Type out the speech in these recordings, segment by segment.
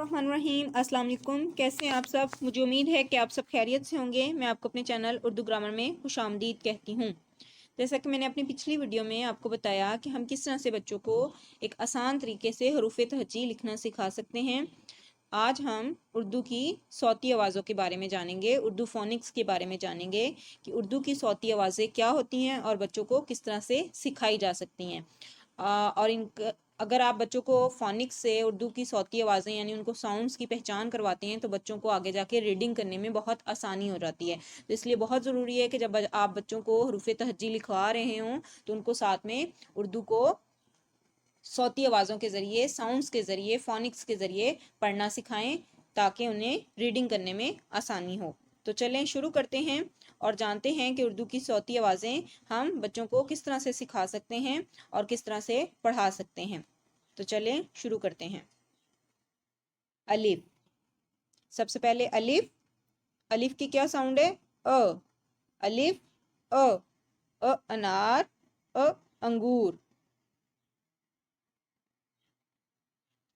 الرحمن الرحیم، السلام علیکم۔ کیسے ہیں آپ سب؟ مجھے امید ہے کہ آپ سب خیریت سے ہوں گے۔ میں آپ کو اپنے چینل اردو گرامر میں خوش آمدید کہتی ہوں۔ جیسا کہ میں نے اپنی پچھلی ویڈیو میں آپ کو بتایا کہ ہم کس طرح سے بچوں کو ایک آسان طریقے سے حروف تہجی لکھنا سکھا سکتے ہیں۔ آج ہم اردو کی صوتی آوازوں کے بارے میں جانیں گے، اردو فونکس کے بارے میں جانیں گے کہ اردو کی صوتی آوازیں کیا ہوتی ہیں اور بچوں کو کس طرح سے سکھائی جا سکتی ہیں۔ اور اگر آپ بچوں کو فونکس سے اردو کی صوتی آوازیں یعنی ان کو ساؤنڈز کی پہچان کرواتے ہیں تو بچوں کو آگے جا کے ریڈنگ کرنے میں بہت آسانی ہو جاتی ہے۔ تو اس لیے بہت ضروری ہے کہ جب آپ بچوں کو حروف تہجی لکھوا رہے ہوں تو ان کو ساتھ میں اردو کو صوتی آوازوں کے ذریعے، ساؤنڈز کے ذریعے، فونکس کے ذریعے پڑھنا سکھائیں تاکہ انہیں ریڈنگ کرنے میں آسانی ہو۔ تو چلیں شروع کرتے ہیں اور جانتے ہیں کہ اردو کی صوتی آوازیں ہم بچوں کو کس طرح سے سکھا سکتے ہیں اور کس طرح سے پڑھا سکتے ہیں۔ تو چلیں شروع کرتے ہیں۔ الف، سب سے پہلے الف، الف کی کیا ساؤنڈ ہے؟ الف انار، انگور۔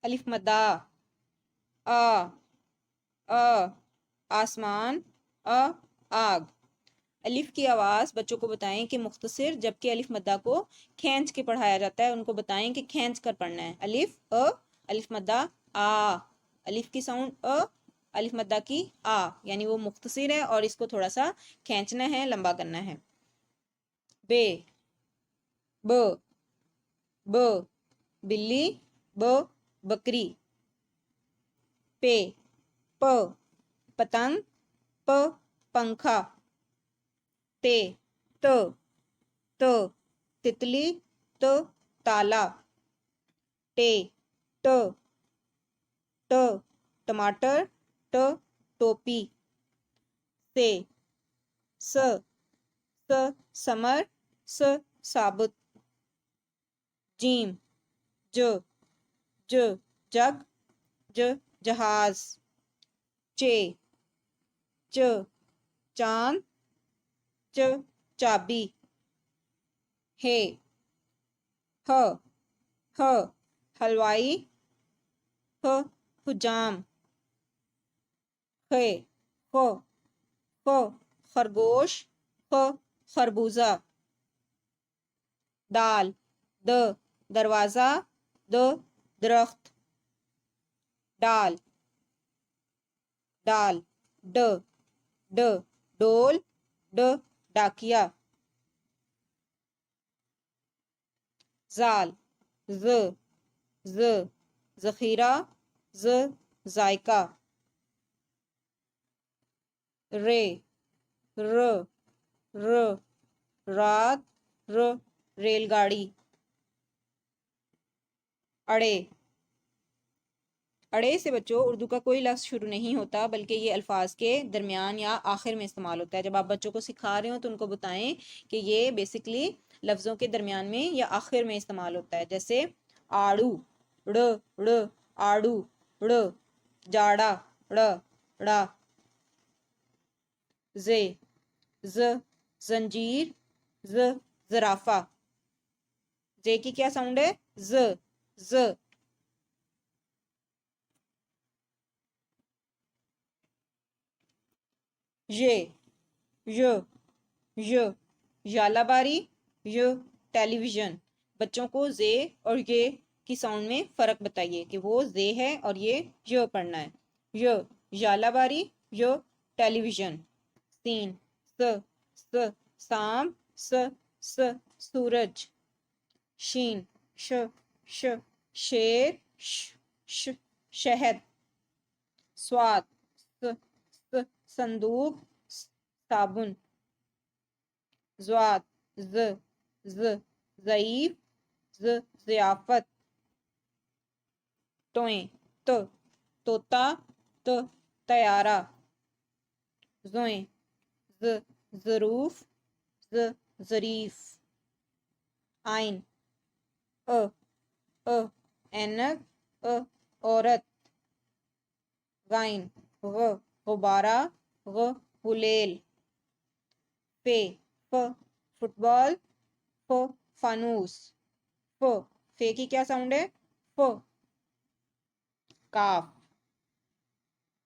الف مدہ، آسمان، آگ۔ الف کی آواز بچوں کو بتائیں کہ مختصر، جبکہ الف مدہ کو کھینچ کے پڑھایا جاتا ہے۔ ان کو بتائیں کہ کھینچ کر پڑھنا ہے۔ الف الف مدہ آ، الف کی ساؤنڈ الف مدہ کی آ، یعنی وہ مختصر ہے اور اس کو تھوڑا سا کھینچنا ہے، لمبا کرنا ہے۔ بے، ب، ب بلی، بکری۔ پے، پ پتنگ، پنکھا۔ تے، ت تتلی، تالا۔ ٹے، ٹماٹر، ٹوپی۔ سے، سمر، ثابت۔ جیم، جگ، جہاز۔ چے، چاند، چابی۔ ہے، حلوائی، حجام۔ خرگوش، خربوزہ۔ دال، دروازہ، درخت۔ ڈال، ڈول، ڈاکیا۔ زال، ذخیرہ، ذائقہ۔ رے، رات، ریل گاڑی۔ اڑے، اڑے سے بچوں اردو کا کوئی لفظ شروع نہیں ہوتا بلکہ یہ الفاظ کے درمیان یا آخر میں استعمال ہوتا ہے۔ جب آپ بچوں کو سکھا رہے ہوں تو ان کو بتائیں کہ یہ بیسکلی لفظوں کے درمیان میں یا آخر میں استعمال ہوتا ہے، جیسے آڑو، آڑو، جاڑا، ڑا۔ زنجیر، زرافہ۔ زے کی کیا ساؤنڈ ہے؟ ز۔ یالا باری، ٹیلی ویژن۔ بچوں کو زے اور یہ کی ساؤنڈ میں فرق بتائیے کہ وہ زے ہے اور یہ پڑھنا ہے۔ یالا باری، ٹیلی ویژن۔ سین، سام، سورج۔ شین، شیر، شہد۔ سواد، صندوق، صابن۔ زواد، ضعیف، ضیافت۔ توئیں، طوطا، طیارہ۔ زوئیں، ظروف، ظریف۔ آئین، اینک، عورت۔ غائن، غبارہ، غلیل۔ فٹ بال، فانوس۔ فے کی کیا ساؤنڈ ہے؟ کاف،